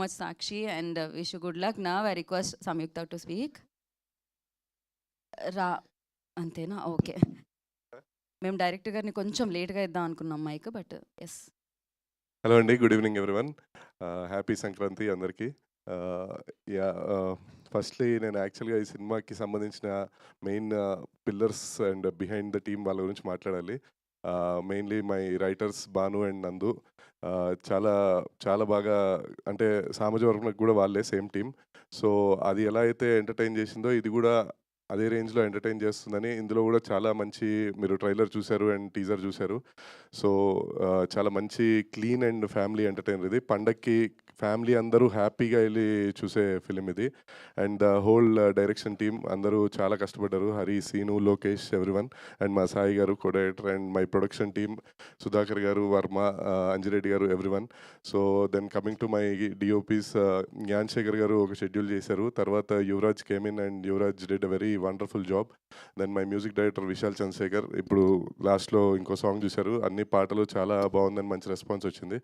much, Sakshi, and wish you good luck. Now I request Samyukta to speak. రా అంతేనా okay మేము director గారిని కొంచెం లేట్గా ఇద్దాం అనుకున్నాం మైక్ బట్ ఎస్. హలో అండి, good evening everyone. Happy Sankranti అందరికీ. యా ఫస్ట్లీ నేను యాక్చువల్గా ఈ సినిమాకి సంబంధించిన main pillars and behind the team వాళ్ళ గురించి మాట్లాడాలి. Mainly my writers Bhanu and నందు. చాలా చాలా బాగా అంటే సామాజిక వర్గంకి కూడా వాళ్ళే సేమ్ టీమ్. సో అది ఎలా అయితే ఎంటర్టైన్ చేసిందో ఇది కూడా అదే రేంజ్లో ఎంటర్టైన్ చేస్తుందని. ఇందులో కూడా చాలా మంచి మీరు ట్రైలర్ చూశారు అండ్ టీజర్ చూశారు. సో చాలా మంచి క్లీన్ అండ్ ఫ్యామిలీ ఎంటర్టైనర్ ఇది. పండక్కి ఫ్యామిలీ అందరూ హ్యాపీగా వెళ్ళి చూసే ఫిలిం ఇది. And the whole direction team అందరూ చాలా కష్టపడ్డారు. హరి, సీను, లోకేష్, ఎవ్రీవన్. అండ్ మా Sai garu co director, and my production team Sudhakar garu, Varma, Anji Reddy garu, everyone. So then coming to my DOPs, Gnan Shekar garu ఒక షెడ్యూల్ చేశారు. తర్వాత Yuvraj came in and Yuvraj did a very wonderful job. Then my music director Vishal Chandrasekhar. ఇప్పుడు లాస్ట్లో ఇంకో సాంగ్ చూశారు. అన్ని పాటలు చాలా బాగుందని మంచి రెస్పాన్స్ వచ్చింది.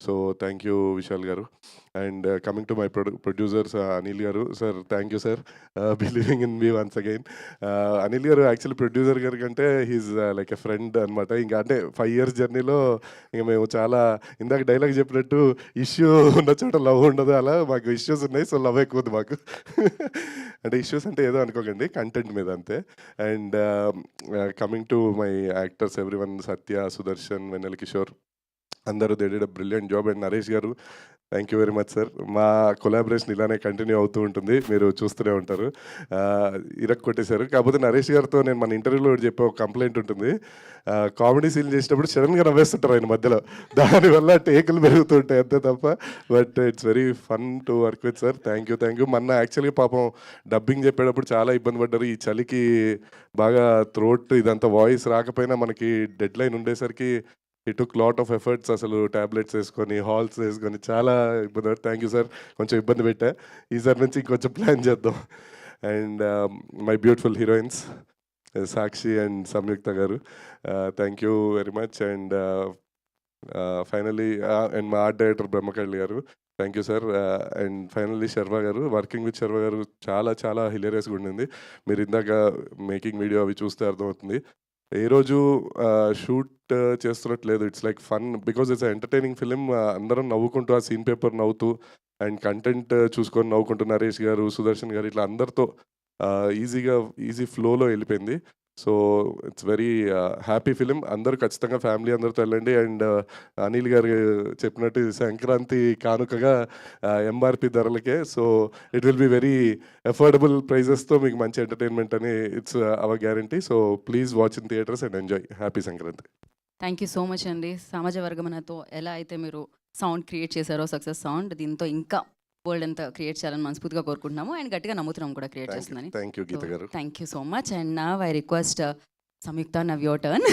So thank you Vishal garu. And coming to my producers Anil garu. Sir thank you sir, believing in me once again. Anil garu actually producer గారి కంటే హీజ్ లైక్ ఎ ఫ్రెండ్ అనమాట. ఇంకా అంటే 5 years జర్నీలో ఇంకా మేము చాలా ఇందాక డైలాగ్ చెప్పినట్టు ఇష్యూ ఉన్న చోట లవ్ ఉండదు, అలా మాకు ఇష్యూస్ ఉన్నాయి. సో లవ్ ఎక్కువ ఉంది మాకు. అంటే ఇష్యూస్ అంటే ఏదో అనుకోకండి, కంటెంట్ మీద అంతే. And coming to my actors everyone, Satya, Sudarshan, Vennela Kishore, అందరూ they did a brilliant job. And Naresh garu, thank you very much sir. మా కొలాబరేషన్ ఇలానే కంటిన్యూ అవుతూ ఉంటుంది, మీరు చూస్తూనే ఉంటారు. ఇరక్ కొట్టేశారు. కాకపోతే నరేష్ గారితో నేను మన ఇంటర్వ్యూలో చెప్పే ఒక కంప్లైంట్ ఉంటుంది. కామెడీ సీన్ చేసేటప్పుడు సడన్గా నవ్వేస్తుంటారు ఆయన మధ్యలో, దానివల్ల టేకులు పెరుగుతుంటాయి అంతే తప్ప. But it's very fun to work with sir. Thank you. మొన్న యాక్చువల్గా పాపం డబ్బింగ్ చెప్పేటప్పుడు చాలా ఇబ్బంది పడ్డారు. ఈ చలికి బాగా థ్రోట్ ఇదంతా వాయిస్ రాకపోయినా మనకి డెడ్ లైన్ ఉండేసరికి it took lot of efforts. అసలు ట్యాబ్లెట్స్ వేసుకొని హాల్స్ వేసుకొని చాలా ఇబ్బంది పడి. థ్యాంక్ యూ సార్, కొంచెం ఇబ్బంది పెట్టా. ఈసారి నుంచి ఇంకొంచెం ప్లాన్ చేద్దాం. And my beautiful heroines Sakshi and Samyuktha garu, thank you very much. And finally and మా art director Brahmakalli garu, thank you sir. And finally Sharva garu, working with Sharva గారు చాలా చాలా హిలేరియస్గా ఉండింది. మీరు ఇందాక మేకింగ్ వీడియో అవి చూస్తే అర్థమవుతుంది. ఏ రోజు షూట్ చేస్తున్నట్లేదు. It's like fun because it's entertaining film. అందరం నవ్వుకుంటూ ఆ సీన్ పేపర్ నవ్వుతూ అండ్ కంటెంట్ చూసుకొని నవ్వుకుంటూ నరేష్ గారు, సుదర్శన్ గారు ఇట్లా అందరితో ఈజీ ఫ్లోలో వెళ్ళిపోయింది. So it's very happy film. అందరూ ఖచ్చితంగా ఫ్యామిలీ అందరితో వెళ్ళండి. అండ్ అనిల్ గారు చెప్పినట్టు ఇది సంక్రాంతి కానుకగా ఎంఆర్పి ధరలకే. So it will be very affordable ప్రైజెస్తో మీకు మంచి ఎంటర్టైన్మెంట్ అని it's our guarantee. So please watch in theatres and enjoy. Happy Sankranti. Thank you so much అండి. సమాజ వర్గమనతో ఎలా అయితే మీరు సౌండ్ క్రియేట్ చేశారో సక్సెస్ సౌండ్, దీంతో ఇంకా వరల్డ్ అంతా క్రియేట్ చేయాలని మనస్ఫూర్తిగా కోరుకుంటున్నాము అండ్ గట్టిగా నమ్ముతున్నాము కూడా క్రియేట్ చేస్తుందని. Thank you Geetha garu. Thank you so much. And నా I request Samyuktha, now your turn.